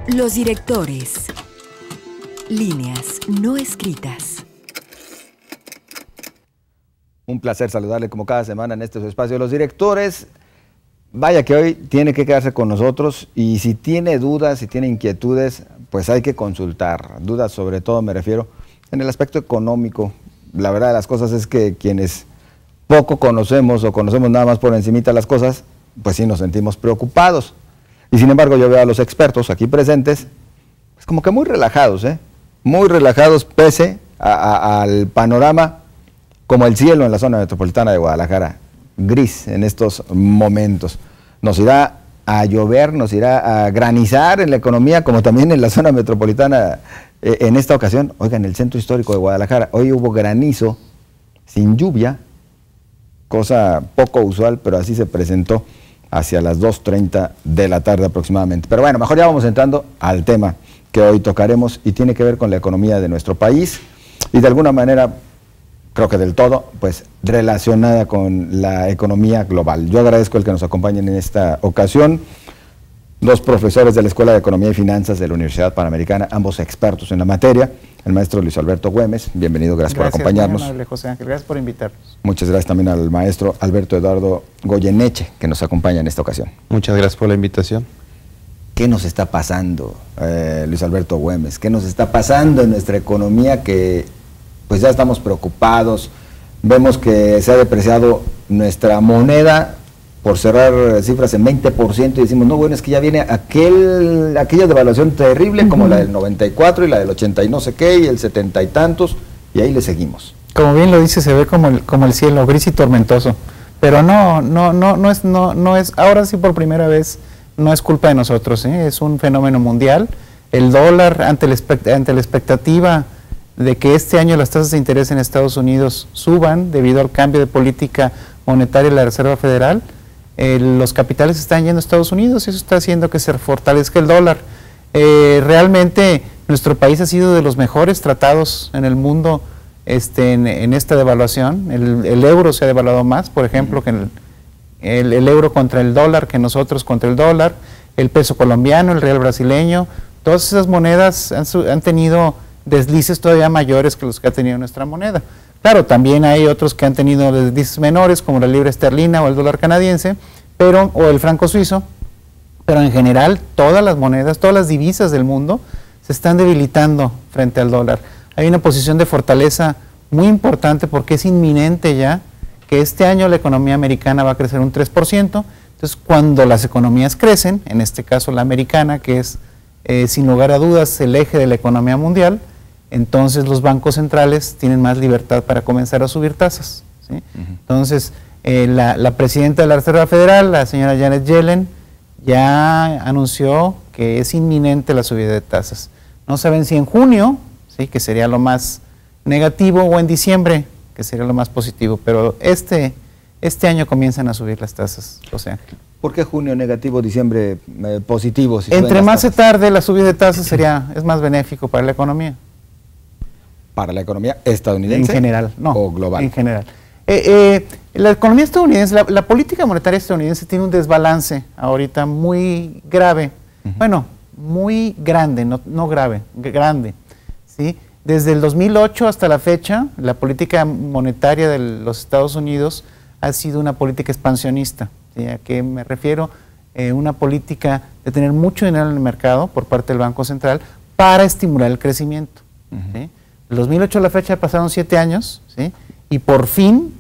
Los directores. Líneas no escritas. Un placer saludarle como cada semana en este su espacio. Los directores, vaya que hoy tiene que quedarse con nosotros y si tiene dudas, si tiene inquietudes, pues hay que consultar. Dudas sobre todo me refiero en el aspecto económico. La verdad de las cosas es que quienes poco conocemos o conocemos nada más por encimita las cosas, pues sí nos sentimos preocupados. Y sin embargo yo veo a los expertos aquí presentes, pues como que muy relajados, muy relajados pese al panorama como el cielo en la zona metropolitana de Guadalajara, gris en estos momentos. Nos irá a llover, nos irá a granizar en la economía, como también en la zona metropolitana en esta ocasión. Oiga, en el centro histórico de Guadalajara, hoy hubo granizo sin lluvia, cosa poco usual, pero así se presentó hacia las 2:30 de la tarde aproximadamente. Pero bueno, mejor ya vamos entrando al tema que hoy tocaremos y tiene que ver con la economía de nuestro país y de alguna manera, creo que del todo, pues relacionada con la economía global. Yo agradezco el que nos acompañen en esta ocasión dos profesores de la Escuela de Economía y Finanzas de la Universidad Panamericana, ambos expertos en la materia, el maestro Luis Alberto Güemes, bienvenido, gracias por acompañarnos. Muy amable, José Ángel, gracias por invitarnos. Muchas gracias también al maestro Alberto Eduardo Goyeneche, que nos acompaña en esta ocasión. Muchas gracias por la invitación. ¿Qué nos está pasando, Luis Alberto Güemes? ¿Qué nos está pasando en nuestra economía que pues ya estamos preocupados? Vemos que se ha depreciado nuestra moneda por cerrar cifras en 20% y decimos, no, bueno, es que ya viene aquella devaluación terrible como la del 94 y la del 80 y no sé qué y el 70 y tantos y ahí le seguimos. Como bien lo dice, se ve como el cielo gris y tormentoso, pero no es, ahora sí por primera vez no es culpa de nosotros, es un fenómeno mundial. El dólar ante la expectativa de que este año las tasas de interés en Estados Unidos suban debido al cambio de política monetaria de la Reserva Federal, los capitales están yendo a Estados Unidos y eso está haciendo que se fortalezca el dólar. Realmente nuestro país ha sido de los mejores tratados en el mundo en esta devaluación. El euro se ha devaluado más, por ejemplo, que el euro contra el dólar, que nosotros contra el dólar, el peso colombiano, el real brasileño. Todas esas monedas han tenido deslices todavía mayores que los que ha tenido nuestra moneda. Claro, también hay otros que han tenido deslices menores, como la libra esterlina o el dólar canadiense, o el franco suizo, pero en general todas las monedas, todas las divisas del mundo se están debilitando frente al dólar. Hay una posición de fortaleza muy importante porque es inminente ya que este año la economía americana va a crecer un 3%, entonces cuando las economías crecen, en este caso la americana, que es sin lugar a dudas el eje de la economía mundial, entonces los bancos centrales tienen más libertad para comenzar a subir tasas, ¿sí? Entonces, la presidenta de la Reserva Federal, la señora Janet Yellen, ya anunció que es inminente la subida de tasas. No saben si en junio, ¿sí?, que sería lo más negativo, o en diciembre, que sería lo más positivo, pero este año comienzan a subir las tasas, José Ángel. ¿Por qué junio negativo, diciembre positivo? Si entre más se tarde la subida de tasas es más benéfico para la economía. ¿Para la economía estadounidense? En general, no. ¿O global? En general. La economía estadounidense, la política monetaria estadounidense tiene un desbalance ahorita muy grave. Bueno, muy grande, no grave, grande, ¿sí? Desde el 2008 hasta la fecha, la política monetaria de los Estados Unidos ha sido una política expansionista. ¿Sí? ¿A qué me refiero? Una política de tener mucho dinero en el mercado por parte del Banco Central para estimular el crecimiento. ¿Sí? Del 2008 a la fecha pasaron 7 años, ¿sí? Y por fin,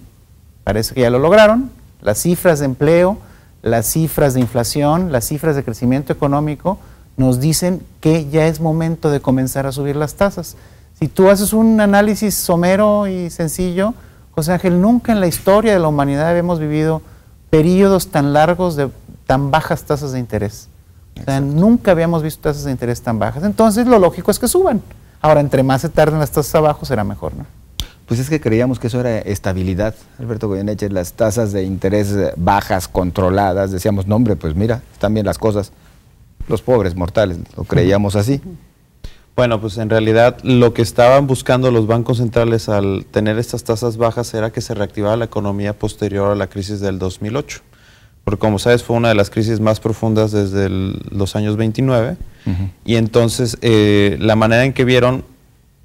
parece que ya lo lograron, las cifras de empleo, las cifras de inflación, las cifras de crecimiento económico nos dicen que ya es momento de comenzar a subir las tasas. Si tú haces un análisis somero y sencillo, José Ángel, nunca en la historia de la humanidad habíamos vivido periodos tan largos de tan bajas tasas de interés. O sea, nunca habíamos visto tasas de interés tan bajas. Entonces, lo lógico es que suban. Ahora, entre más se tarden las tasas abajo, será mejor, ¿no? Pues es que creíamos que eso era estabilidad, Alberto Goyeneche, las tasas de interés bajas, controladas. Decíamos, no, hombre, pues mira, están bien las cosas. Los pobres mortales, lo creíamos así. Bueno, pues en realidad lo que estaban buscando los bancos centrales al tener estas tasas bajas era que se reactivara la economía posterior a la crisis del 2008. porque como sabes fue una de las crisis más profundas desde los años 29, y entonces la manera en que vieron,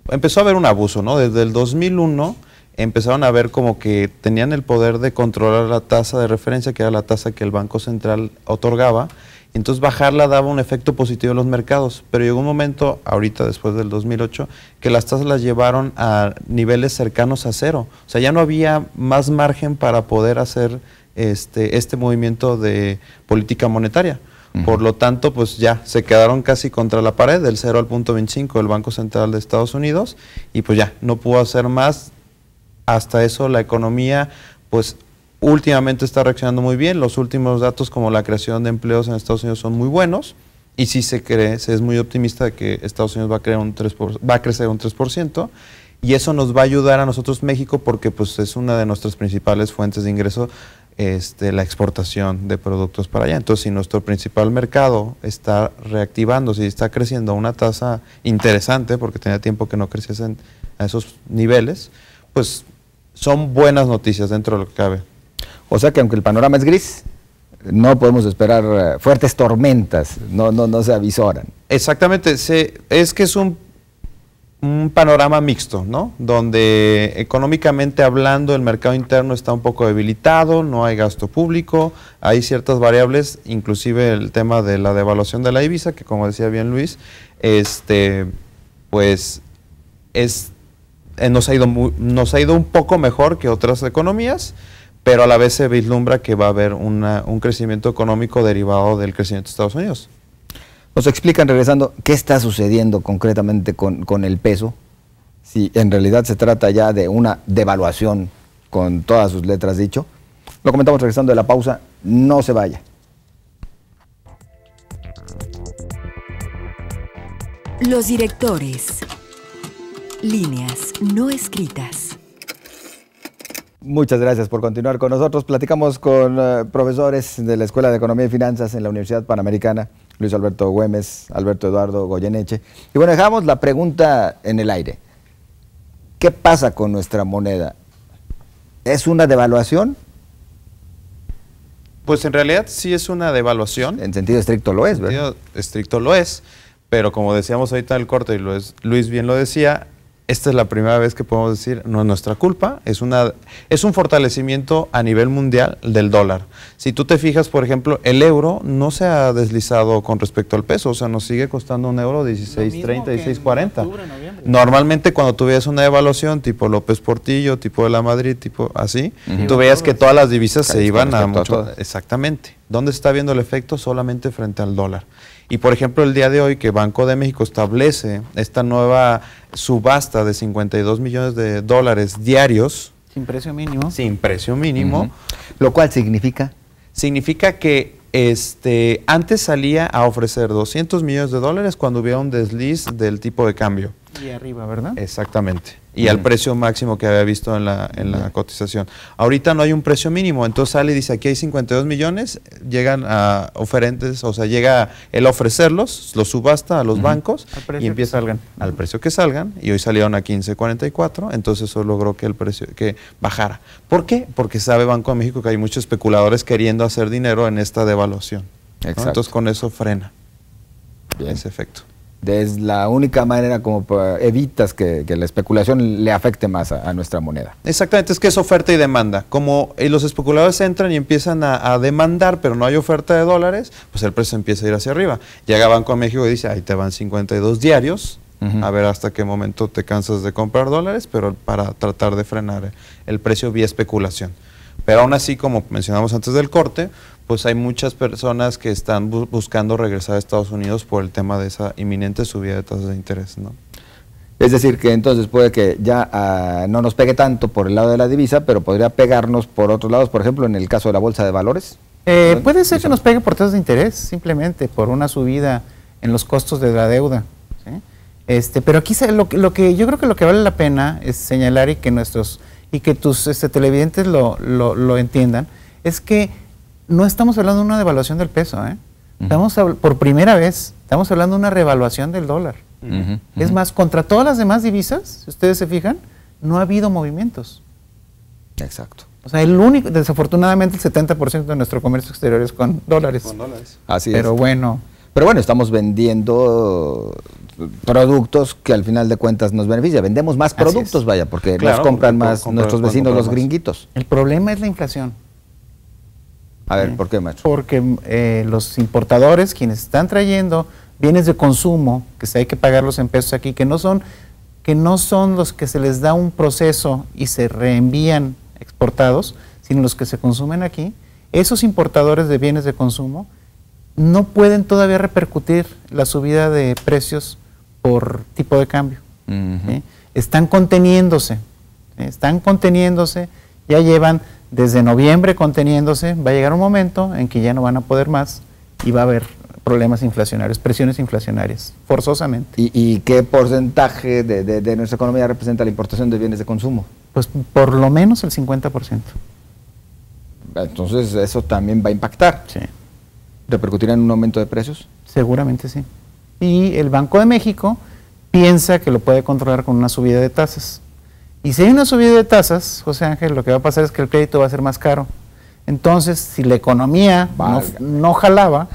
empezó a haber un abuso, ¿no? Desde el 2001 empezaron a ver como que tenían el poder de controlar la tasa de referencia, que era la tasa que el Banco Central otorgaba, entonces bajarla daba un efecto positivo en los mercados, pero llegó un momento, ahorita después del 2008, que las tasas las llevaron a niveles cercanos a cero, o sea, ya no había más margen para poder hacer este movimiento de política monetaria. Por lo tanto, pues ya se quedaron casi contra la pared, del 0 al punto 25 del Banco Central de Estados Unidos, y pues ya no pudo hacer más. Hasta eso la economía, pues últimamente está reaccionando muy bien. Los últimos datos como la creación de empleos en Estados Unidos son muy buenos, y sí se es muy optimista de que Estados Unidos va a crecer un 3%, y eso nos va a ayudar a nosotros México, porque pues es una de nuestras principales fuentes de ingreso, la exportación de productos para allá. Entonces, si nuestro principal mercado está reactivándose y está creciendo a una tasa interesante, porque tenía tiempo que no creciesen a esos niveles, pues son buenas noticias dentro de lo que cabe. O sea que aunque el panorama es gris, no podemos esperar fuertes tormentas, no se avisoran. Exactamente, es que es un panorama mixto, ¿no? Donde económicamente hablando el mercado interno está un poco debilitado, no hay gasto público, hay ciertas variables, inclusive el tema de la devaluación de la divisa, que como decía bien Luis, pues nos ha ido un poco mejor que otras economías, pero a la vez se vislumbra que va a haber un crecimiento económico derivado del crecimiento de Estados Unidos. Nos explican, regresando, qué está sucediendo concretamente con el peso, si en realidad se trata ya de una devaluación con todas sus letras dicho. Lo comentamos regresando de la pausa, no se vaya. Los directores. Líneas no escritas. Muchas gracias por continuar con nosotros. Platicamos con profesores de la Escuela de Economía y Finanzas en la Universidad Panamericana, Luis Alberto Güemes, Alberto Eduardo Goyeneche. Y bueno, dejamos la pregunta en el aire. ¿Qué pasa con nuestra moneda? ¿Es una devaluación? Pues en realidad sí es una devaluación. En sentido estricto lo es, ¿verdad? En sentido estricto lo es, pero como decíamos ahorita en el corte, y Luis bien lo decía, esta es la primera vez que podemos decir, no es nuestra culpa, es un fortalecimiento a nivel mundial del dólar. Si tú te fijas, por ejemplo, el euro no se ha deslizado con respecto al peso, o sea, nos sigue costando un euro 16.30, 16.40. Normalmente cuando tú veías una devaluación tipo López Portillo, tipo de la Madrid, tipo así, tú veías que todas las divisas se iban a mucho. Exactamente. ¿Dónde se está viendo el efecto? Solamente frente al dólar. Y por ejemplo, el día de hoy que Banco de México establece esta nueva subasta de 52 millones de dólares diarios. Sin precio mínimo. Sin precio mínimo. Lo cual significa. Significa que antes salía a ofrecer 200 millones de dólares cuando hubiera un desliz del tipo de cambio. Y arriba, ¿verdad? Exactamente. Y al precio máximo que había visto en la cotización. Ahorita no hay un precio mínimo, entonces sale y dice, aquí hay 52 millones, llegan a oferentes, o sea, llega él a ofrecerlos, los subasta a los bancos y empieza al precio que salgan, y hoy salieron a 15.44, entonces eso logró que el precio bajara. ¿Por qué? Porque sabe Banco de México que hay muchos especuladores queriendo hacer dinero en esta devaluación, ¿no? Entonces con eso frena ese efecto. Es la única manera como evitas que la especulación le afecte más a nuestra moneda. Exactamente, es que es oferta y demanda. Como los especuladores entran y empiezan a demandar, pero no hay oferta de dólares, pues el precio empieza a ir hacia arriba. Llega Banco de México y dice, ahí te van 52 diarios, a ver hasta qué momento te cansas de comprar dólares, pero para tratar de frenar el precio vía especulación. Pero aún así, como mencionamos antes del corte, pues hay muchas personas que están buscando regresar a Estados Unidos por el tema de esa inminente subida de tasas de interés, ¿no? Es decir, que entonces puede que ya no nos pegue tanto por el lado de la divisa, pero podría pegarnos por otros lados, por ejemplo, en el caso de la bolsa de valores. Puede ser que nos pegue por tasas de interés, simplemente por una subida en los costos de la deuda, ¿sí? Pero aquí lo que yo creo que lo que vale la pena es señalar y que tus televidentes lo entiendan, es que no estamos hablando de una devaluación del peso, por primera vez, estamos hablando de una revaluación del dólar. Es más, contra todas las demás divisas, si ustedes se fijan, no ha habido movimientos. Exacto. O sea, el único, desafortunadamente el 70% de nuestro comercio exterior es con dólares. Con dólares. Así Pero es. bueno, Pero bueno, estamos vendiendo productos que al final de cuentas nos beneficia. Vendemos más Así productos, es. vaya, porque Claro, nos compran porque más compran- nuestros pueden vecinos, comprar los más. gringuitos. el problema es la inflación. A ver, ¿por qué, maestro? Porque los importadores, quienes están trayendo bienes de consumo, que hay que pagarlos en pesos aquí, que no son los que se les da un proceso y se reenvían exportados, sino los que se consumen aquí, esos importadores de bienes de consumo no pueden todavía repercutir la subida de precios por tipo de cambio. ¿Sí? Están conteniéndose, ya llevan desde noviembre conteniéndose, va a llegar un momento en que ya no van a poder más y va a haber problemas inflacionarios, presiones inflacionarias, forzosamente. ¿Y qué porcentaje de nuestra economía representa la importación de bienes de consumo? Pues por lo menos el 50%. Entonces eso también va a impactar. Sí. ¿Repercutirá en un aumento de precios? Seguramente sí. Y el Banco de México piensa que lo puede controlar con una subida de tasas. Y si hay una subida de tasas, José Ángel, lo que va a pasar es que el crédito va a ser más caro. Entonces, si la economía no jalaba,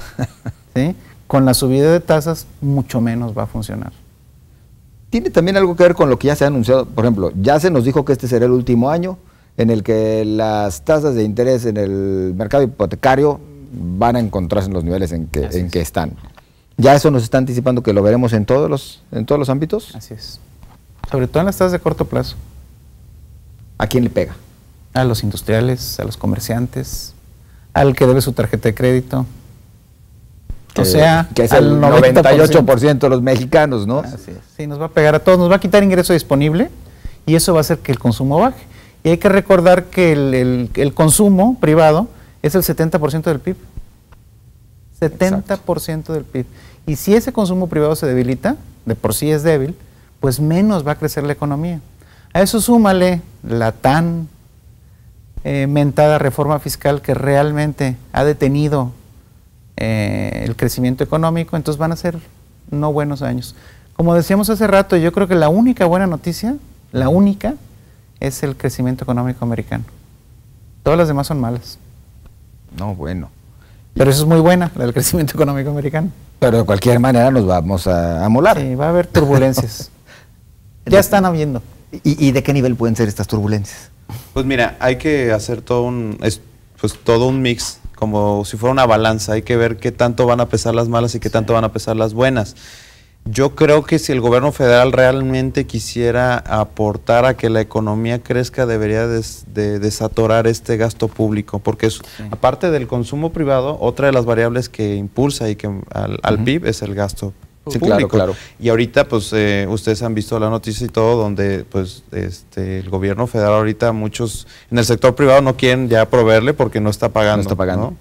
¿sí?, con la subida de tasas, mucho menos va a funcionar. Tiene también algo que ver con lo que ya se ha anunciado. Por ejemplo, ya se nos dijo que este será el último año en el que las tasas de interés en el mercado hipotecario van a encontrarse en los niveles en que están. ¿Ya eso nos está anticipando que lo veremos en todos los ámbitos? Así es. Sobre todo en las tasas de corto plazo. ¿A quién le pega? A los industriales, a los comerciantes, al que debe su tarjeta de crédito. O sea, que es al el 98% de los mexicanos, ¿no? Así es. Sí, nos va a pegar a todos, nos va a quitar ingreso disponible y eso va a hacer que el consumo baje. Y hay que recordar que el consumo privado es el 70% del PIB. 70% del PIB. Y si ese consumo privado se debilita, de por sí es débil, pues menos va a crecer la economía. A eso súmale la tan mentada reforma fiscal que realmente ha detenido el crecimiento económico, entonces van a ser no buenos años. Como decíamos hace rato, yo creo que la única buena noticia, la única, es el crecimiento económico americano. Todas las demás son malas. No, bueno. Pero eso es muy buena, la del crecimiento económico americano. Pero de cualquier manera nos vamos a amolar. Sí, va a haber turbulencias. Ya están habiendo. ¿Y de qué nivel pueden ser estas turbulencias? Pues mira, hay que hacer todo un mix, como si fuera una balanza. Hay que ver qué tanto van a pesar las malas y qué tanto van a pesar las buenas. Yo creo que si el gobierno federal realmente quisiera aportar a que la economía crezca, debería de desatorar este gasto público, porque aparte del consumo privado, otra de las variables que impulsa y que al PIB es el gasto público. Claro. Y ahorita, pues, ustedes han visto la noticia y todo, donde, pues, el gobierno federal ahorita muchos en el sector privado no quieren ya proveerle porque no está pagando. No está pagando. ¿no?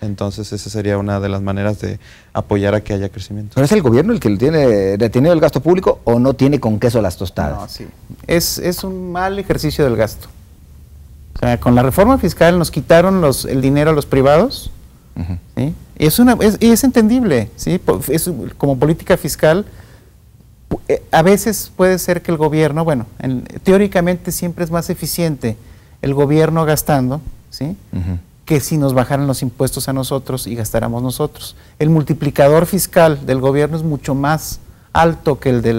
Entonces, esa sería una de las maneras de apoyar a que haya crecimiento. ¿Pero es el gobierno el que tiene detenido el gasto público o no tiene con queso las tostadas? No, sí. Es un mal ejercicio del gasto. O sea, con la reforma fiscal nos quitaron el dinero a los privados, ¿sí? Y es entendible, ¿sí? Como política fiscal, a veces puede ser que el gobierno, teóricamente siempre es más eficiente el gobierno gastando, ¿sí?, que si nos bajaran los impuestos a nosotros y gastáramos nosotros. El multiplicador fiscal del gobierno es mucho más alto que el de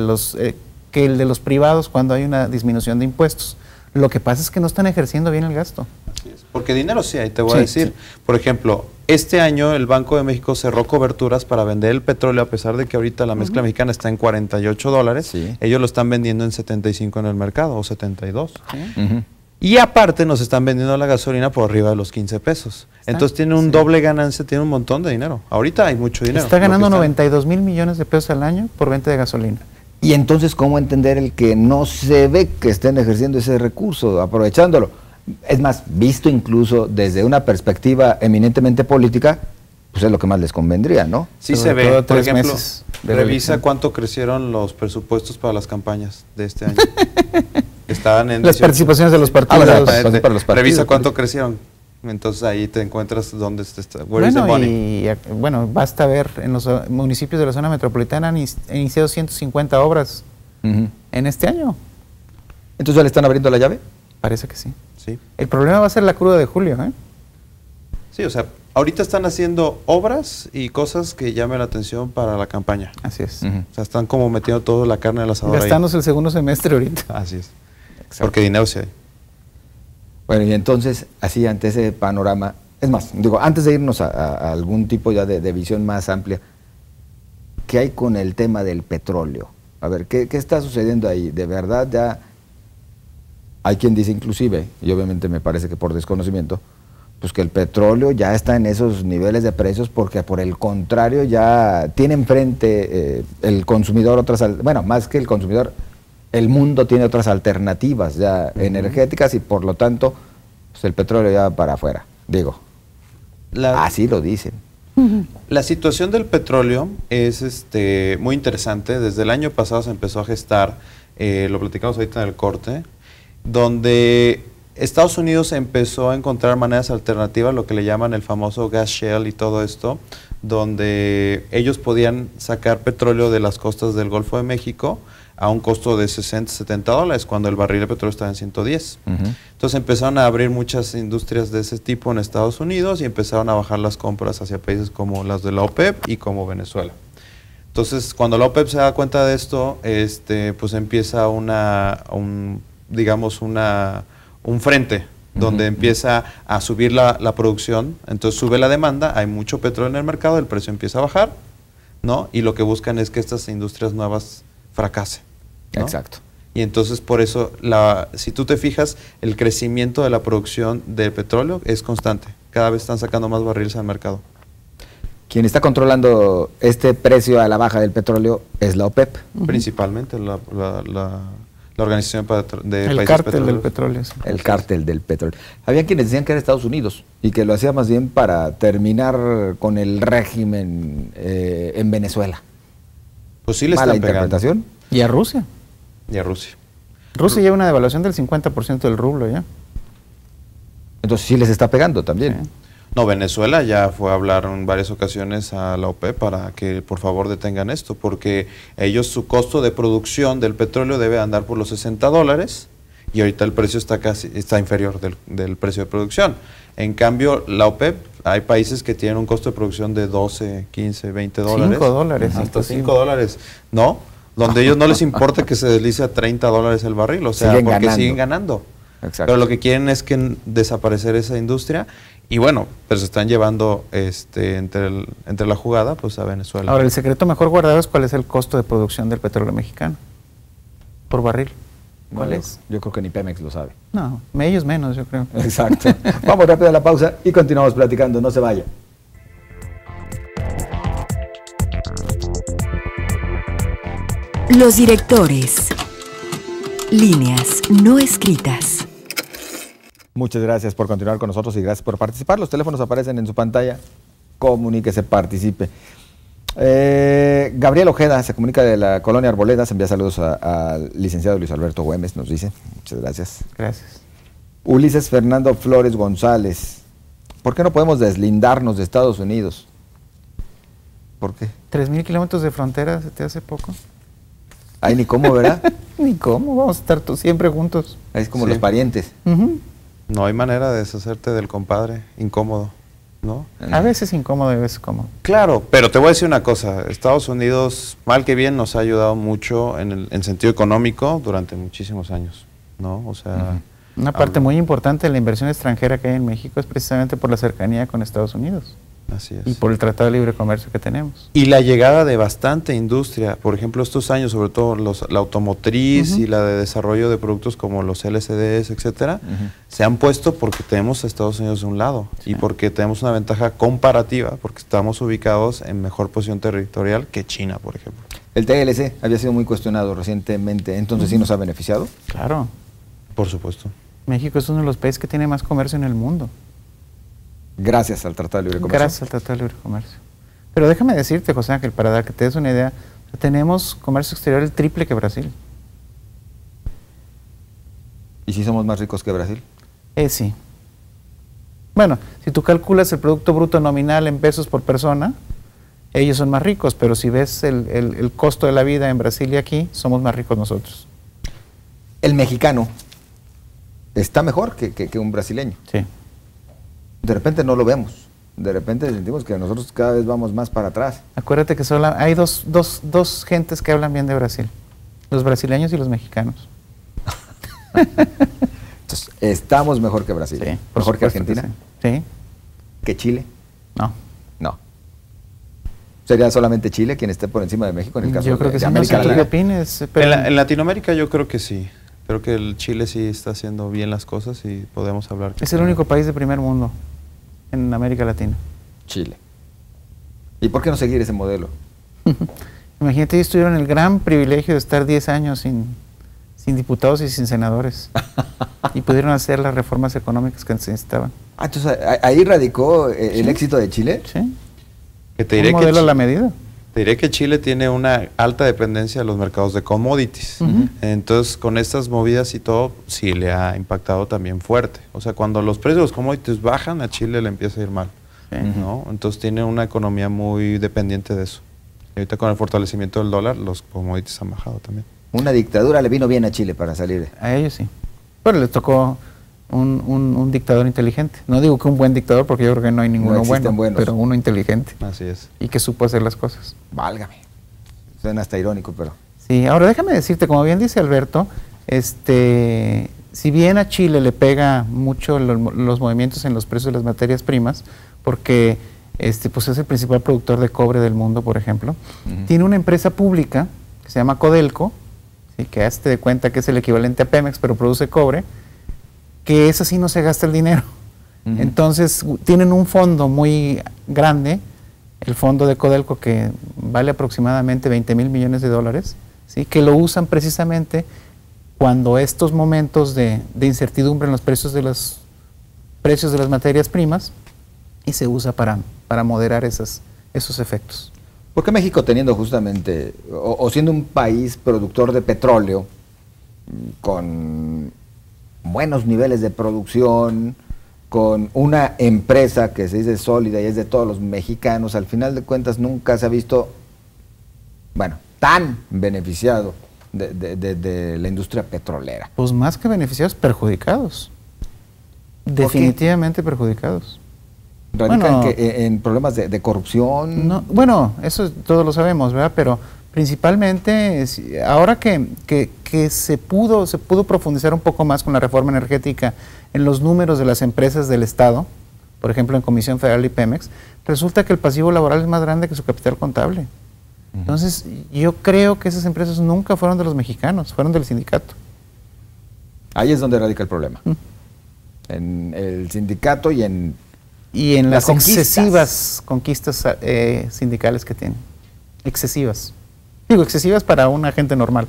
los privados cuando hay una disminución de impuestos. Lo que pasa es que no están ejerciendo bien el gasto. Así es, porque dinero sí hay, te voy a decir. Sí. Por ejemplo, este año el Banco de México cerró coberturas para vender el petróleo, a pesar de que ahorita la mezcla mexicana está en $48, sí. Ellos lo están vendiendo en 75 en el mercado, o 72. ¿Sí? Y aparte nos están vendiendo la gasolina por arriba de los 15 pesos. Entonces tiene un doble ganancia, tiene un montón de dinero. Ahorita hay mucho dinero. Está ganando 92 mil millones de pesos al año por venta de gasolina. Y entonces, ¿cómo entender el que no se ve que estén ejerciendo ese recurso, aprovechándolo? Es más, visto incluso desde una perspectiva eminentemente política, pues es lo que más les convendría, ¿no? Sí se ve. Por ejemplo, revisa cuánto crecieron los presupuestos para las campañas de este año. Estaban en las participaciones de los partidos. Para los partidos. Revisa cuánto crecieron. Entonces ahí te encuentras dónde está. Bueno, basta ver, en los municipios de la zona metropolitana han iniciado 150 obras en este año. ¿Entonces ya le están abriendo la llave? Parece que sí. Sí. El problema va a ser la cruda de julio, ¿eh? Sí, o sea, ahorita están haciendo obras y cosas que llamen la atención para la campaña. Así es. Ujú. O sea, están como metiendo toda la carne al asador ahí. Gastándose el segundo semestre ahorita. Así es. Porque dinero sí hay. Bueno, y entonces, así ante ese panorama, es más, digo, antes de irnos a algún tipo ya de visión más amplia, ¿qué hay con el tema del petróleo? A ver, ¿qué está sucediendo ahí? De verdad ya hay quien dice inclusive, y obviamente me parece que por desconocimiento, pues que el petróleo ya está en esos niveles de precios porque por el contrario ya tiene enfrente el consumidor bueno, más que el consumidor, el mundo tiene otras alternativas ya energéticas y por lo tanto, pues el petróleo ya va para afuera, digo. Así lo dicen. La situación del petróleo es muy interesante. Desde el año pasado se empezó a gestar, lo platicamos ahorita en el corte, donde Estados Unidos empezó a encontrar maneras alternativas, lo que le llaman el famoso gas shale y todo esto, donde ellos podían sacar petróleo de las costas del Golfo de México a un costo de 60, 70 dólares, cuando el barril de petróleo estaba en 110. Entonces empezaron a abrir muchas industrias de ese tipo en Estados Unidos y empezaron a bajar las compras hacia países como las de la OPEP y como Venezuela. Entonces, cuando la OPEP se da cuenta de esto, pues empieza un frente donde empieza a subir la producción, entonces sube la demanda, hay mucho petróleo en el mercado, el precio empieza a bajar, ¿no? Y lo que buscan es que estas industrias nuevas fracasen, ¿no? Exacto. Y entonces por eso, si tú te fijas, el crecimiento de la producción de petróleo es constante. Cada vez están sacando más barriles al mercado. Quien está controlando este precio a la baja del petróleo es la OPEP. Principalmente la Organización de El Países cártel Petroleros. del petróleo. Sí. El cártel del petróleo. Había quienes decían que era Estados Unidos y que lo hacía más bien para terminar con el régimen en Venezuela. Pues sí le ¿Mala están pegando. interpretación? Y a Rusia. Y a Rusia. Rusia lleva una devaluación del 50% del rublo ya. Entonces sí les está pegando también. Sí. No, Venezuela ya fue a hablar en varias ocasiones a la OPEP para que por favor detengan esto, porque ellos, su costo de producción del petróleo debe andar por los 60 dólares y ahorita el precio está inferior del precio de producción. En cambio, la OPEP, hay países que tienen un costo de producción de 12, 15, 20 dólares. 5 dólares. Hasta imposible. 5 dólares, ¿no? Donde a ellos no les importa que se deslice a 30 dólares el barril, o sea, Siguen porque ganando. siguen ganando. Exacto. Pero lo que quieren es que desaparecer esa industria y bueno, pero se están llevando entre la jugada pues a Venezuela. Ahora, el secreto mejor guardado es cuál es el costo de producción del petróleo mexicano por barril. ¿Cuál es? Yo creo que ni Pemex lo sabe. No, ellos menos, yo creo. Exacto. Vamos rápido a la pausa y continuamos platicando. No se vaya. Los directores. Líneas no escritas. Muchas gracias por continuar con nosotros y gracias por participar. Los teléfonos aparecen en su pantalla. Comuníquese, participe. Gabriel Ojeda se comunica de la colonia Arboledas. Envía saludos al licenciado Luis Alberto Güemes, nos dice. Muchas gracias. Gracias. Ulises Fernando Flores González. ¿Por qué no podemos deslindarnos de Estados Unidos? ¿Por qué? 3,000 kilómetros de frontera, ¿se te hace poco? Ay, ni cómo, ¿verdad? Ni cómo, vamos a estar siempre juntos. Es como Sí. los parientes. No hay manera de deshacerte del compadre, incómodo, ¿no? A veces incómodo y a veces cómodo. Claro, pero te voy a decir una cosa, Estados Unidos, mal que bien, nos ha ayudado mucho en sentido económico durante muchísimos años, ¿no? O sea... Una parte muy importante de la inversión extranjera que hay en México es precisamente por la cercanía con Estados Unidos Así es. y por el Tratado de Libre Comercio que tenemos. Y la llegada de bastante industria, por ejemplo, estos años, sobre todo la automotriz y la de desarrollo de productos como los LCDs, etcétera, se han puesto porque tenemos a Estados Unidos de un lado y porque tenemos una ventaja comparativa, porque estamos ubicados en mejor posición territorial que China, por ejemplo. El TLC había sido muy cuestionado recientemente, entonces sí nos ha beneficiado. Claro, Por supuesto. México es uno de los países que tiene más comercio en el mundo. Gracias al Tratado de Libre Comercio. Gracias al Tratado de Libre Comercio. Pero déjame decirte, José Ángel, para que te des una idea, tenemos comercio exterior el triple que Brasil. ¿Y si somos más ricos que Brasil? Sí. Bueno, si tú calculas el Producto Bruto Nominal en pesos por persona, ellos son más ricos, pero si ves el costo de la vida en Brasil y aquí, somos más ricos nosotros. El mexicano está mejor que un brasileño. Sí. De repente no lo vemos. De repente sentimos que nosotros cada vez vamos más para atrás. Acuérdate que solo hay dos gentes que hablan bien de Brasil, los brasileños y los mexicanos. Entonces, estamos mejor que Brasil. Sí, por mejor que supuesto Argentina. Sí. ¿Que Chile? No. No. ¿Sería solamente Chile quien esté por encima de México en el caso Yo creo de que sí, no América sé tú qué Latina? opines. Pero En Latinoamérica yo creo que sí. Creo que el Chile sí está haciendo bien las cosas y podemos hablar. es el único país de primer mundo en América Latina. Chile. ¿Y por qué no seguir ese modelo? Imagínate, ellos tuvieron el gran privilegio de estar 10 años sin diputados y sin senadores. Y pudieron hacer las reformas económicas que se necesitaban. Ah, entonces ahí radicó el Sí. éxito de Chile. ¿Sí? Que te Un diré que modelo a la medida. Te diré que Chile tiene una alta dependencia de los mercados de commodities. Ujú. Entonces, con estas movidas y todo, sí le ha impactado también fuerte. O sea, cuando los precios de los commodities bajan, a Chile le empieza a ir mal. Sí. ¿No? Entonces, tiene una economía muy dependiente de eso. Y ahorita con el fortalecimiento del dólar, los commodities han bajado también. Una dictadura le vino bien a Chile para salir. A ellos sí. Pero les tocó un dictador inteligente. No digo que un buen dictador, porque yo creo que no hay ninguno existen bueno, buenos. pero uno inteligente Así es. y que supo hacer las cosas. Válgame. Suena hasta irónico, pero... Sí, ahora déjame decirte, como bien dice Alberto, si bien a Chile le pega mucho los movimientos en los precios de las materias primas, porque pues es el principal productor de cobre del mundo, por ejemplo, tiene una empresa pública que se llama Codelco, ¿sí? Que hazte de cuenta que es el equivalente a Pemex, pero produce cobre, que esa sí no se gasta el dinero. Entonces tienen un fondo muy grande, el fondo de Codelco, que vale aproximadamente 20,000 millones de dólares, ¿sí? Que lo usan precisamente cuando estos momentos de incertidumbre en los precios de las materias primas, y se usa para moderar esos efectos. ¿Por qué México, teniendo justamente, o siendo un país productor de petróleo, con buenos niveles de producción, con una empresa que se dice sólida y es de todos los mexicanos, al final de cuentas nunca se ha visto, bueno, tan beneficiado de la industria petrolera? Pues más que beneficiados, perjudicados. Definitivamente perjudicados. ¿Radican Bueno, en problemas de corrupción? No, bueno, eso todos lo sabemos, ¿verdad? Pero principalmente, ahora que se pudo profundizar un poco más con la reforma energética en los números de las empresas del Estado, por ejemplo en Comisión Federal y Pemex, resulta que el pasivo laboral es más grande que su capital contable. Entonces, yo creo que esas empresas nunca fueron de los mexicanos, fueron del sindicato. Ahí es donde radica el problema. En el sindicato y en Las conquistas. excesivas conquistas sindicales que tienen. Excesivas. Digo, excesivas para un agente normal.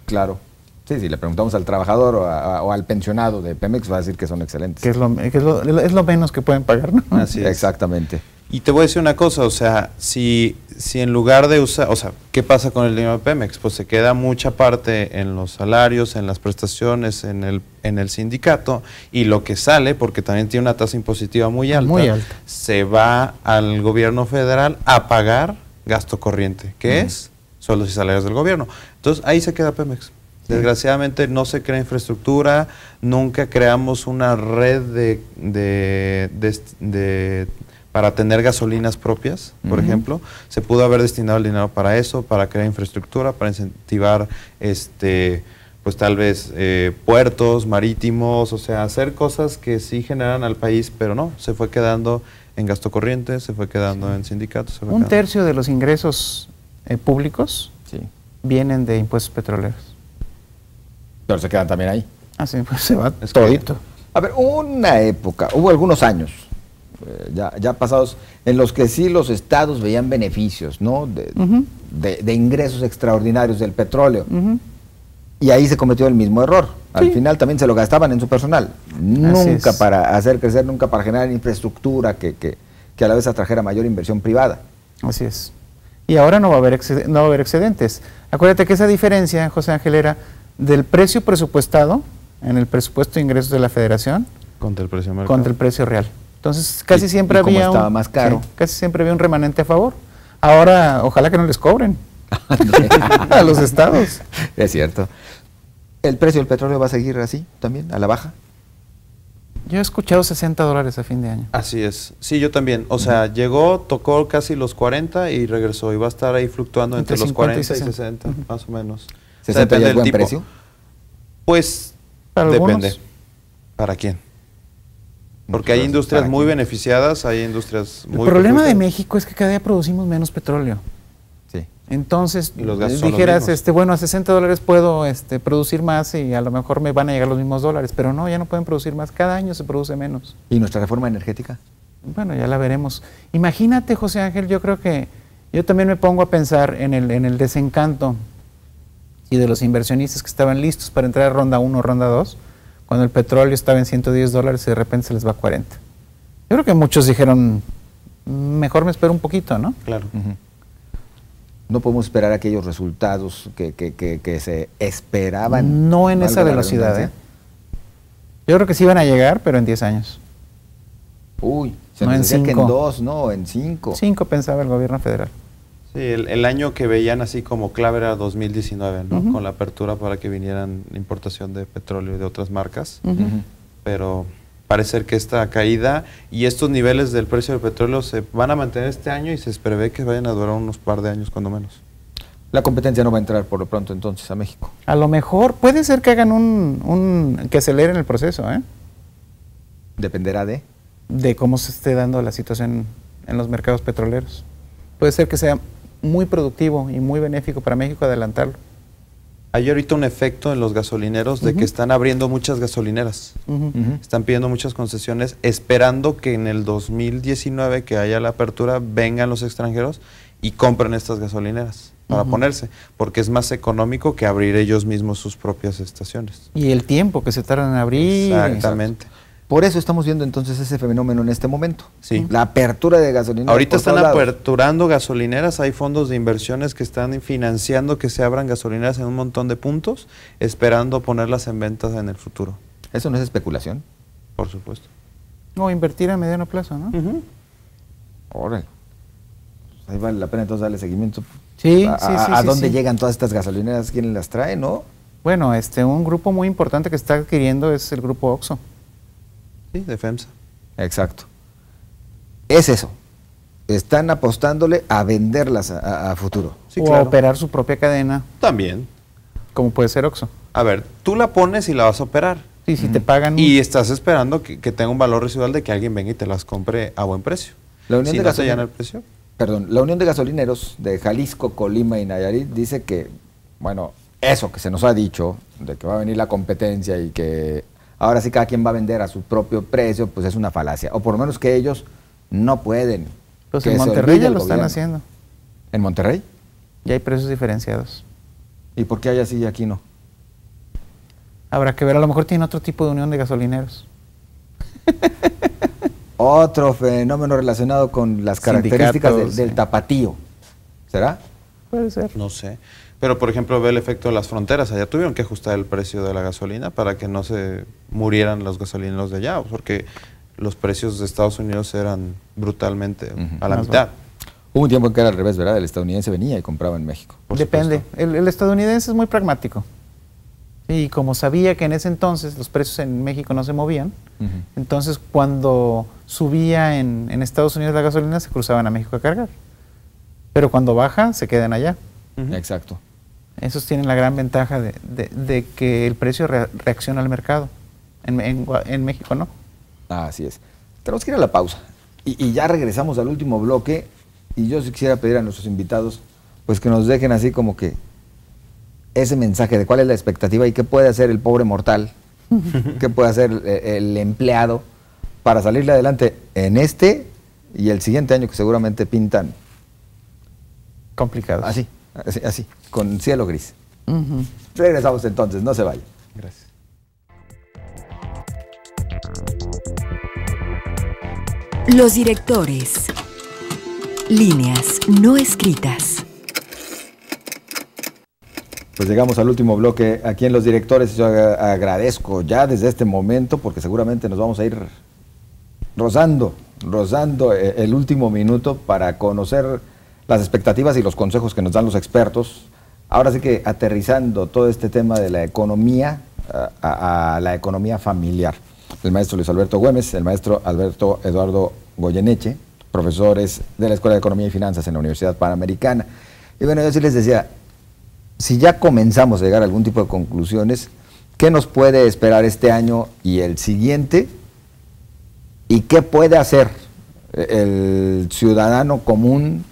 Claro. Sí, si le preguntamos al trabajador o al pensionado de Pemex, va a decir que son excelentes. Que es lo menos que pueden pagar, ¿no? Así es. Exactamente. Y te voy a decir una cosa, o sea, si en lugar de usar, o sea, ¿qué pasa con el dinero de Pemex? Pues se queda mucha parte en los salarios, en las prestaciones, en el sindicato, y lo que sale, porque también tiene una tasa impositiva muy alta, se va al gobierno federal a pagar gasto corriente, que es sueldos y salarios del gobierno. Entonces, ahí se queda Pemex. Desgraciadamente no se crea infraestructura, nunca creamos una red para tener gasolinas propias, por ejemplo. Se pudo haber destinado el dinero para eso, para crear infraestructura, para incentivar pues tal vez puertos marítimos, o sea, hacer cosas que sí generan al país, pero no, se fue quedando en gasto corriente, se fue quedando en sindicatos. Un tercio de los ingresos públicos vienen de impuestos petroleros. Pero se quedan también ahí. Ah, sí, pues se va Es todito. A ver, una época, hubo algunos años, ya pasados, en los que sí los estados veían beneficios, ¿no? De ingresos extraordinarios del petróleo. Y ahí se cometió el mismo error. Al final también se lo gastaban en su personal. Nunca para hacer crecer, nunca para generar infraestructura que a la vez atrajera mayor inversión privada. Así es. Y ahora no va a haber excedentes. Acuérdate que esa diferencia, José Ángel, era del precio presupuestado en el presupuesto de ingresos de la Federación contra el precio mercado. contra el precio real. Entonces casi siempre como había estaba más caro. casi siempre había un remanente a favor. Ahora, ojalá que no les cobren a los estados. Es cierto. ¿El precio del petróleo va a seguir así también, a la baja? Yo he escuchado $60 a fin de año. Así es. Sí, yo también. O sea, llegó, tocó casi los 40 y regresó. Y va a estar ahí fluctuando entre los 40 y 60, más o menos. O sea, ¿60 ya es buen precio? Pues ¿Para depende. algunos? ¿Para quién? Porque hay industrias muy beneficiadas, hay industrias muy... El problema de perjudicadas. México es que cada día producimos menos petróleo. Sí. Entonces, Y los gastos son los dijeras, mismos. bueno, a $60 puedo producir más y a lo mejor me van a llegar los mismos dólares, pero no, ya no pueden producir más. Cada año se produce menos. ¿Y nuestra reforma energética? Bueno, ya la veremos. Imagínate, José Ángel, yo creo que yo también me pongo a pensar en el desencanto y de los inversionistas que estaban listos para entrar a ronda 1 o ronda 2, cuando el petróleo estaba en $110 y de repente se les va a 40. Yo creo que muchos dijeron, mejor me espero un poquito, ¿no? Claro. No podemos esperar aquellos resultados que se esperaban. No en esa valga la velocidad, redundancia. Yo creo que sí iban a llegar, pero en 10 años. Uy, se No, nos en decía que en 5. 2, no, en 5. 5 pensaba el gobierno federal. Sí, el año que veían así como clave era 2019, ¿no? Ujú. Con la apertura para que vinieran importación de petróleo y de otras marcas. Pero parece ser que esta caída y estos niveles del precio del petróleo se van a mantener este año y se prevé que vayan a durar unos par de años cuando menos. La competencia no va a entrar por lo pronto entonces a México. A lo mejor puede ser que hagan que aceleren el proceso, Dependerá de cómo se esté dando la situación en los mercados petroleros. Puede ser que sea muy productivo y muy benéfico para México adelantarlo. Hay ahorita un efecto en los gasolineros de que están abriendo muchas gasolineras. Están pidiendo muchas concesiones, esperando que en el 2019, que haya la apertura, vengan los extranjeros y compren estas gasolineras para ponerse, porque es más económico que abrir ellos mismos sus propias estaciones. Y el tiempo que se tardan en abrir. Exactamente. Por eso estamos viendo entonces ese fenómeno en este momento. Sí. La apertura de gasolineras. Ahorita por están todos lados. aperturando gasolineras, hay fondos de inversiones que están financiando que se abran gasolineras en un montón de puntos, esperando ponerlas en ventas en el futuro, ¿Eso no es especulación? por supuesto. O invertir a mediano plazo, ¿no? Órale. Pues ahí vale la pena entonces darle seguimiento. Sí, ¿A sí, dónde sí. llegan todas estas gasolineras? ¿Quién las trae, no? Bueno, un grupo muy importante que está adquiriendo es el grupo OXXO. Sí, de FEMSA. Exacto. Es eso. Están apostándole a venderlas a futuro. Sí, o claro. a operar su propia cadena, También. como puede ser OXXO. A ver, tú la pones y la vas a operar. Sí, si te pagan... Y estás esperando que tenga un valor residual de que alguien venga y te las compre a buen precio. La Unión Si de no te Gasolin- llana el precio. Perdón, la Unión de Gasolineros de Jalisco, Colima y Nayarit dice que, bueno, eso que se nos ha dicho, de que va a venir la competencia y que ahora sí cada quien va a vender a su propio precio, pues es una falacia. O por lo menos que ellos no pueden. Pues que en se Monterrey olvide ya el lo están gobierno. haciendo. ¿En Monterrey? Ya hay precios diferenciados. ¿Y por qué hay así y aquí no? Habrá que ver, a lo mejor tiene otro tipo de unión de gasolineros. Otro fenómeno relacionado con las características Sindicatos, del sí. tapatío. ¿Será? Puede ser. No sé. Pero, por ejemplo, ve el efecto de las fronteras. Allá tuvieron que ajustar el precio de la gasolina para que no se murieran los gasolineros de allá, porque los precios de Estados Unidos eran brutalmente a la Más mitad. Hubo un tiempo en que era al revés, ¿verdad? El estadounidense venía y compraba en México. Por Depende. supuesto. El estadounidense es muy pragmático. Y como sabía que en ese entonces los precios en México no se movían, entonces cuando subía en Estados Unidos la gasolina se cruzaban a México a cargar. Pero cuando baja se quedan allá. Exacto. Esos tienen la gran ventaja de que el precio reacciona al mercado. En México no. Así es. Tenemos que ir a la pausa. Y ya regresamos al último bloque. Y yo sí quisiera pedir a nuestros invitados pues que nos dejen así como que ese mensaje de cuál es la expectativa y qué puede hacer el pobre mortal, qué puede hacer el empleado para salirle adelante en este y el siguiente año que seguramente pintan Complicados. así, con cielo gris. Ujú. Regresamos entonces, no se vayan. Gracias. Los directores. Líneas no escritas. Pues llegamos al último bloque aquí en Los Directores. Yo agradezco ya desde este momento porque seguramente nos vamos a ir rozando el último minuto para conocer las expectativas y los consejos que nos dan los expertos. Ahora sí que aterrizando todo este tema de la economía a la economía familiar. el maestro Luis Alberto Güemes, el maestro Alberto Eduardo Goyeneche, profesores de la Escuela de Economía y Finanzas en la Universidad Panamericana. Y bueno, yo sí les decía, si ya comenzamos a llegar a algún tipo de conclusiones, ¿qué nos puede esperar este año y el siguiente? ¿Y qué puede hacer el ciudadano común,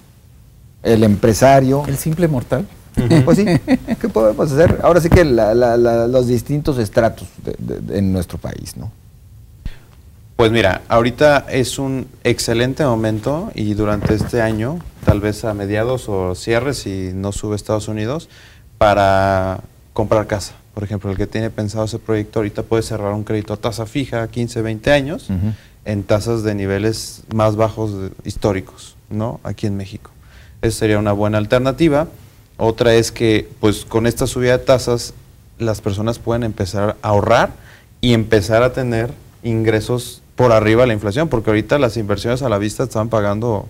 el empresario? El simple mortal. Pues sí, ¿qué podemos hacer? Ahora sí que los distintos estratos en nuestro país, ¿no? Pues mira, ahorita es un excelente momento y durante este año, tal vez a mediados o cierre si no sube Estados Unidos, para comprar casa. Por ejemplo, el que tiene pensado ese proyecto ahorita puede cerrar un crédito a tasa fija, 15, 20 años, en tasas de niveles más bajos históricos, ¿no? Aquí en México. Esa sería una buena alternativa. Otra es que, pues, con esta subida de tasas, las personas pueden empezar a ahorrar y empezar a tener ingresos por arriba de la inflación, porque ahorita las inversiones a la vista estaban pagando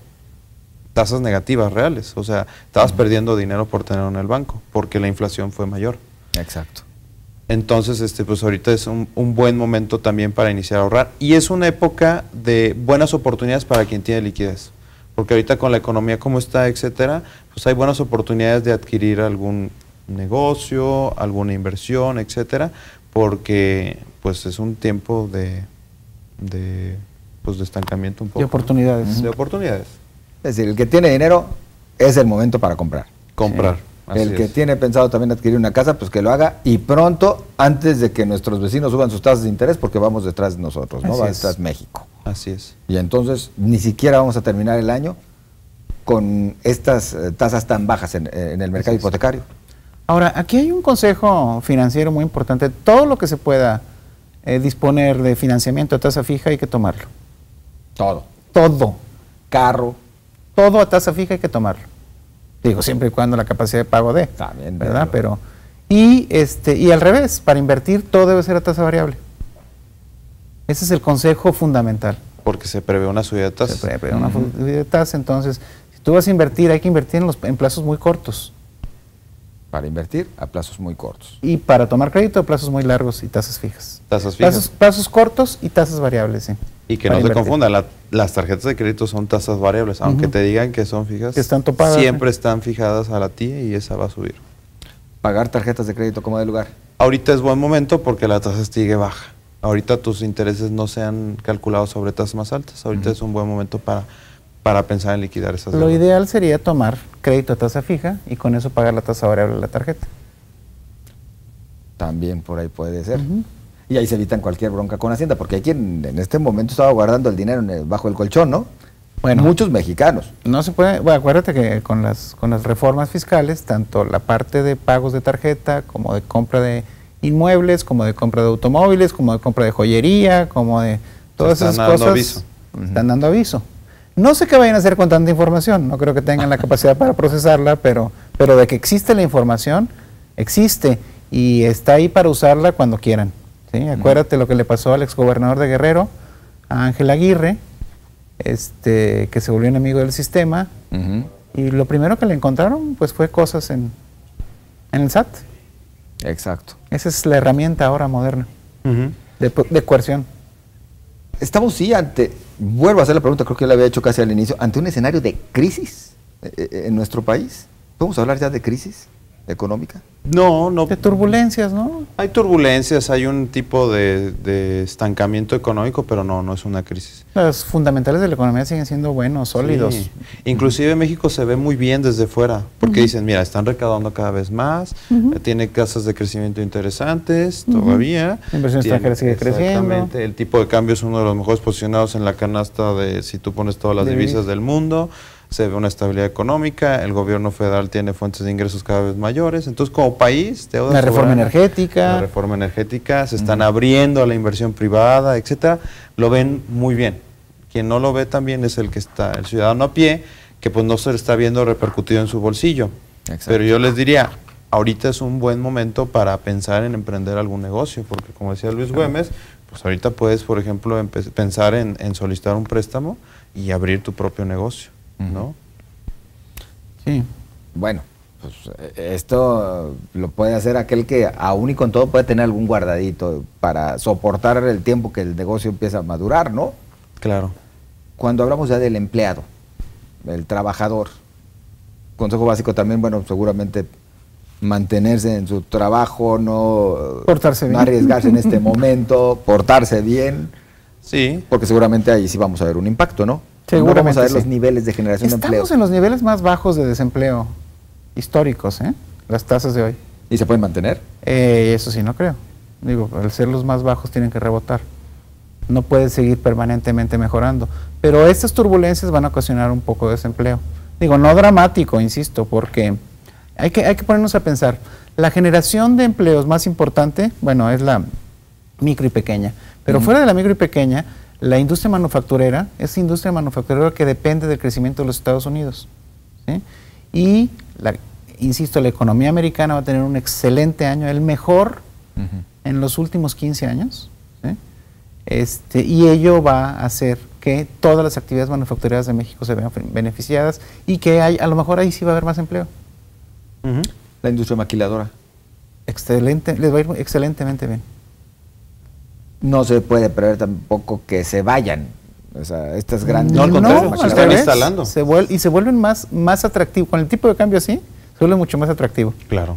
tasas negativas reales, o sea, estabas perdiendo dinero por tenerlo en el banco, porque la inflación fue mayor. Exacto. Entonces, pues ahorita es un buen momento también para iniciar a ahorrar, y es una época de buenas oportunidades para quien tiene liquidez, porque ahorita con la economía como está, etcétera, pues hay buenas oportunidades de adquirir algún negocio, alguna inversión, etcétera, porque pues es un tiempo de estancamiento un poco. De oportunidades. De oportunidades. Es decir, el que tiene dinero es el momento para comprar. Comprar. Sí. El que tiene pensado también adquirir una casa, pues que lo haga y pronto, antes de que nuestros vecinos suban sus tasas de interés, porque vamos detrás de nosotros, ¿no? Va detrás México. Así es. Y entonces ni siquiera vamos a terminar el año con estas tasas tan bajas en el mercado hipotecario. Ahora, aquí hay un consejo financiero muy importante. Todo lo que se pueda disponer de financiamiento a tasa fija hay que tomarlo. Todo. Todo. Carro. Todo a tasa fija hay que tomarlo. Digo, siempre y cuando la capacidad de pago dé. También, ¿verdad? Pero, y al revés, para invertir todo debe ser a tasa variable. Ese es el consejo fundamental. Porque se prevé una subida de tasas. Se prevé una subida de tasa, entonces, si tú vas a invertir, hay que invertir en plazos muy cortos. Para invertir a plazos muy cortos. Y para tomar crédito a plazos muy largos y tasas fijas. Tasas fijas. Plazos cortos y tasas variables, sí. Y que no se confunda, las tarjetas de crédito son tasas variables, aunque te digan que son fijas, que están topadas, siempre están fijadas a la TIE y esa va a subir. ¿Pagar tarjetas de crédito como de lugar? Ahorita es buen momento porque la tasa sigue baja. Ahorita tus intereses no se han calculado sobre tasas más altas. Ahorita es un buen momento para pensar en liquidar esas deudas. Lo ideal sería tomar crédito a tasa fija y con eso pagar la tasa variable de la tarjeta. También por ahí puede ser. Y ahí se evitan cualquier bronca con Hacienda, porque aquí en este momento estaba guardando el dinero bajo el colchón, ¿no? Bueno, muchos mexicanos. No se puede, bueno, acuérdate que con las reformas fiscales, tanto la parte de pagos de tarjeta, como de compra de inmuebles, como de compra de automóviles, como de compra de joyería, como de todas esas cosas, están dando aviso. No sé qué vayan a hacer con tanta información, no creo que tengan la capacidad para procesarla, pero de que existe la información, existe, y está ahí para usarla cuando quieran. ¿Sí? Acuérdate lo que le pasó al exgobernador de Guerrero, a Ángel Aguirre, que se volvió enemigo del sistema, y lo primero que le encontraron pues fue cosas en el SAT. Exacto. Esa es la herramienta ahora moderna de coerción. Estamos vuelvo a hacer la pregunta, creo que yo la había hecho casi al inicio, ante un escenario de crisis en nuestro país. ¿Podemos hablar ya de crisis económica? No. De turbulencias, ¿no? Hay turbulencias, hay un tipo de estancamiento económico, pero no es una crisis. Los fundamentales de la economía siguen siendo buenos, sólidos. Sí. Inclusive México se ve muy bien desde fuera, porque dicen, mira, están recaudando cada vez más, tiene tasas de crecimiento interesantes todavía. La inversión extranjera sigue creciendo. Exactamente, el tipo de cambio es uno de los mejores posicionados en la canasta de, si tú pones todas las divisas del mundo. Se ve una estabilidad económica, el gobierno federal tiene fuentes de ingresos cada vez mayores, entonces como país, la reforma energética, se están abriendo a la inversión privada, etcétera, lo ven muy bien. Quien no lo ve también es el ciudadano a pie, que pues no se le está viendo repercutido en su bolsillo. Exacto. Pero yo les diría, ahorita es un buen momento para pensar en emprender algún negocio, porque como decía Luis Güemes, pues ahorita puedes, por ejemplo, pensar en solicitar un préstamo y abrir tu propio negocio, ¿no? Sí. Bueno, pues esto lo puede hacer aquel que aún y con todo puede tener algún guardadito para soportar el tiempo que el negocio empieza a madurar, ¿no? Claro. Cuando hablamos ya del empleado, el trabajador, consejo básico también, bueno, seguramente mantenerse en su trabajo, no, Portarse no bien. arriesgarse en este momento, portarse bien, Sí. porque seguramente ahí sí vamos a ver un impacto, ¿no? Seguramente No vamos a ver sí. los niveles de generación de empleo. Estamos en los niveles más bajos de desempleo históricos, ¿eh? Las tasas de hoy. ¿Y se pueden mantener? Eso sí, no creo. Digo, al ser los más bajos tienen que rebotar. No puede seguir permanentemente mejorando. Pero estas turbulencias van a ocasionar un poco de desempleo. Digo, no dramático, insisto, porque hay que ponernos a pensar. La generación de empleos más importante, bueno, es la micro y pequeña. Pero fuera de la micro y pequeña, la industria manufacturera es industria manufacturera que depende del crecimiento de los Estados Unidos. ¿Sí? Y, insisto, la economía americana va a tener un excelente año, el mejor en los últimos 15 años. ¿Sí? Y ello va a hacer que todas las actividades manufactureras de México se vean beneficiadas y que a lo mejor ahí sí va a haber más empleo. Ujú. La industria maquiladora. Excelente, les va a ir excelentemente bien. No se puede prever tampoco que se vayan. O sea, estas grandes... No, al contrario, maquiladoras. se al están revés, instalando. y se vuelven más atractivos. Con el tipo de cambio así, se vuelve mucho más atractivo. Claro.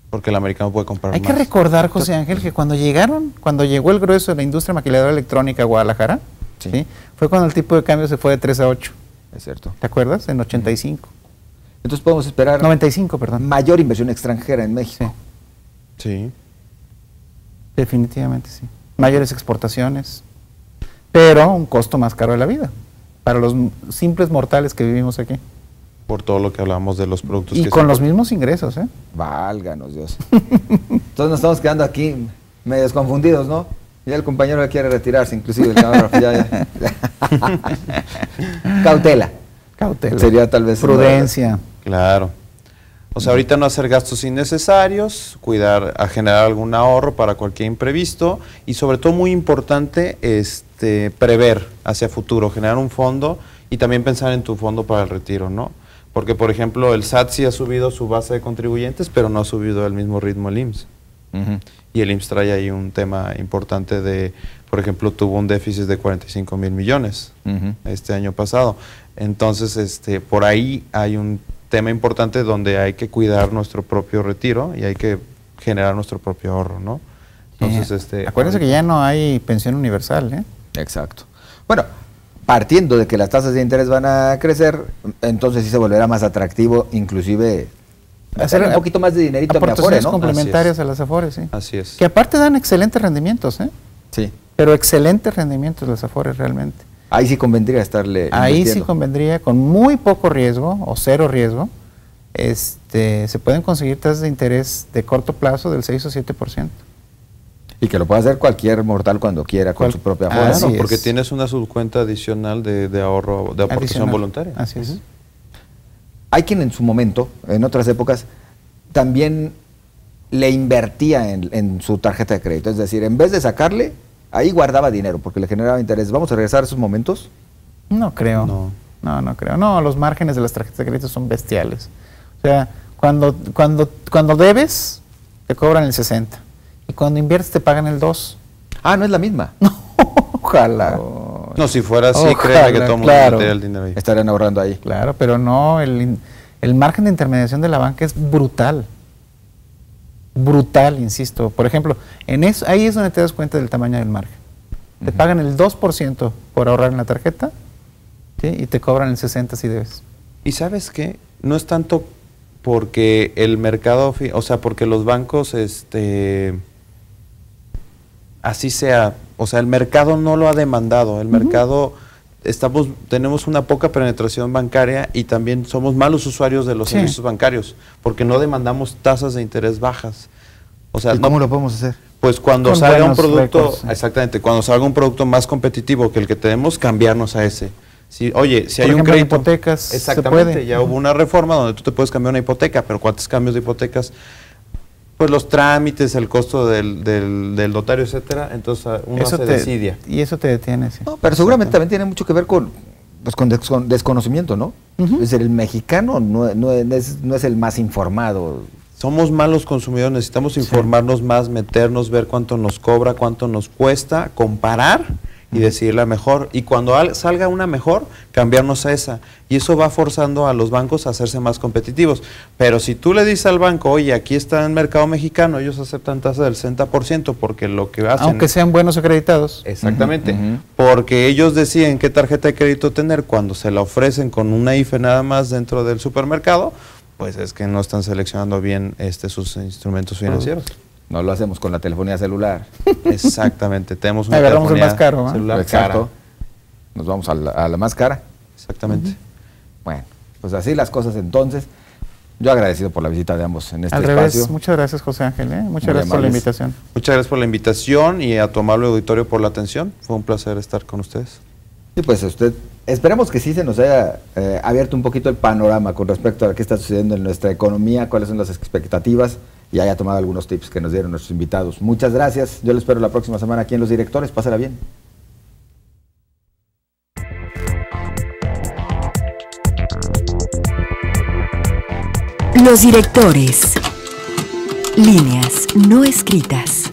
Porque el americano puede comprar Hay más. que recordar, José Ángel, que cuando llegó el grueso de la industria maquiladora electrónica a Guadalajara, Sí. ¿sí? Fue cuando el tipo de cambio se fue de 3 a 8. Es cierto. ¿Te acuerdas? En 85. Entonces podemos esperar 95, perdón. mayor inversión extranjera en México. Sí. Sí. Definitivamente sí. Mayores exportaciones, pero un costo más caro de la vida para los simples mortales que vivimos aquí. Por todo lo que hablamos de los productos Y que con se- los mismos ingresos, ¿eh? Válganos Dios. Entonces nos estamos quedando aquí medios confundidos, ¿no? Ya el compañero ya quiere retirarse, inclusive el camarógrafo ya. Cautela. Cautela. Sería tal vez... Prudencia. Claro. O sea, ahorita no hacer gastos innecesarios, cuidar a generar algún ahorro para cualquier imprevisto y sobre todo muy importante, prever hacia futuro, generar un fondo y también pensar en tu fondo para el retiro, ¿no? Porque, por ejemplo, el SAT sí ha subido su base de contribuyentes, pero no ha subido al mismo ritmo el IMSS. Ujú. Y el IMSS trae ahí un tema importante de, por ejemplo, tuvo un déficit de 45,000 millones Ujú. este año pasado. Entonces, por ahí hay un tema importante donde hay que cuidar nuestro propio retiro y hay que generar nuestro propio ahorro, ¿no? Entonces, Acuérdense que ya no hay pensión universal, ¿eh? Exacto. Bueno, partiendo de que las tasas de interés van a crecer, entonces sí se volverá más atractivo, inclusive hacer un poquito más de dinerito a mi Afore, aportaciones ¿no? complementarias Así a las Afores, sí. Así es. Que aparte dan excelentes rendimientos, ¿eh? Sí. Pero excelentes rendimientos las Afores realmente. Ahí sí convendría estarle Ahí sí invirtiendo. convendría, con muy poco riesgo o cero riesgo, se pueden conseguir tasas de interés de corto plazo del 6 o 7%. Y que lo pueda hacer cualquier mortal cuando quiera con su propia Afore. Así ¿no? es. Porque tienes una subcuenta adicional de ahorro, de aportación Adicional. voluntaria. Así es. Hay quien en su momento, en otras épocas, también le invertía en su tarjeta de crédito. Es decir, en vez de sacarle, ahí guardaba dinero porque le generaba interés. ¿Vamos a regresar a esos momentos? No creo. No. No creo. No, los márgenes de las tarjetas de crédito son bestiales. O sea, cuando debes, te cobran el 60. Y cuando inviertes, te pagan el 2. Ah, no es la misma. Ojalá. No, si fuera así, Ojalá, créeme que todo el mundo claro. metería el dinero ahí. Estarían ahorrando ahí. Claro, pero no, el margen de intermediación de la banca es brutal. Brutal, insisto. Por ejemplo, ahí es donde te das cuenta del tamaño del margen. Te pagan el 2% por ahorrar en la tarjeta, ¿sí? Y te cobran el 60% si debes. ¿Y sabes qué? No es tanto porque el mercado, o sea, porque los bancos, así sea, o sea, el mercado no lo ha demandado, el mercado, tenemos una poca penetración bancaria y también somos malos usuarios de los Sí. servicios bancarios, porque no demandamos tasas de interés bajas. O sea, ¿Y cómo lo podemos hacer? pues cuando Con salga un buenos producto, récords, sí. exactamente, cuando salga un producto más competitivo que el que tenemos, cambiarnos a ese. Si, oye, si Por hay un ejemplo, en crédito, hipotecas, se exactamente, puede. ya hubo una reforma donde tú te puedes cambiar una hipoteca, pero ¿cuántos cambios de hipotecas? Pues los trámites, el costo del notario, etcétera, entonces uno se desidia. Y eso te detiene, sí. No, pero seguramente también tiene mucho que ver con pues con desconocimiento, ¿no? Es decir, el mexicano no es el más informado. Somos malos consumidores, necesitamos informarnos más, meternos, ver cuánto nos cobra, cuánto nos cuesta, comparar y decidir la mejor. Y cuando salga una mejor, cambiarnos a esa. Y eso va forzando a los bancos a hacerse más competitivos. Pero si tú le dices al banco, oye, aquí está el mercado mexicano, ellos aceptan tasa del 60% porque lo que hacen... Aunque sean buenos acreditados. Exactamente. Porque ellos deciden qué tarjeta de crédito tener cuando se la ofrecen con una IFE nada más dentro del supermercado, pues es que no están seleccionando bien sus instrumentos financieros. No lo hacemos con la telefonía celular. Exactamente, tenemos una agarramos telefonía el más caro, ¿eh? celular Exacto. cara. Nos vamos a la más cara. Exactamente. Bueno, pues así las cosas entonces. Yo agradecido por la visita de ambos en este Al espacio. revés, muchas gracias, José Ángel. Muchas Muy gracias por la amables. invitación. Muchas gracias por la invitación y a tu amable auditorio por la atención. Fue un placer estar con ustedes. Y pues esperemos que sí se nos haya abierto un poquito el panorama con respecto a qué está sucediendo en nuestra economía, cuáles son las expectativas y haya tomado algunos tips que nos dieron nuestros invitados. Muchas gracias. Yo les espero la próxima semana aquí en Los Directores. Pásala bien. Los Directores. Líneas no escritas.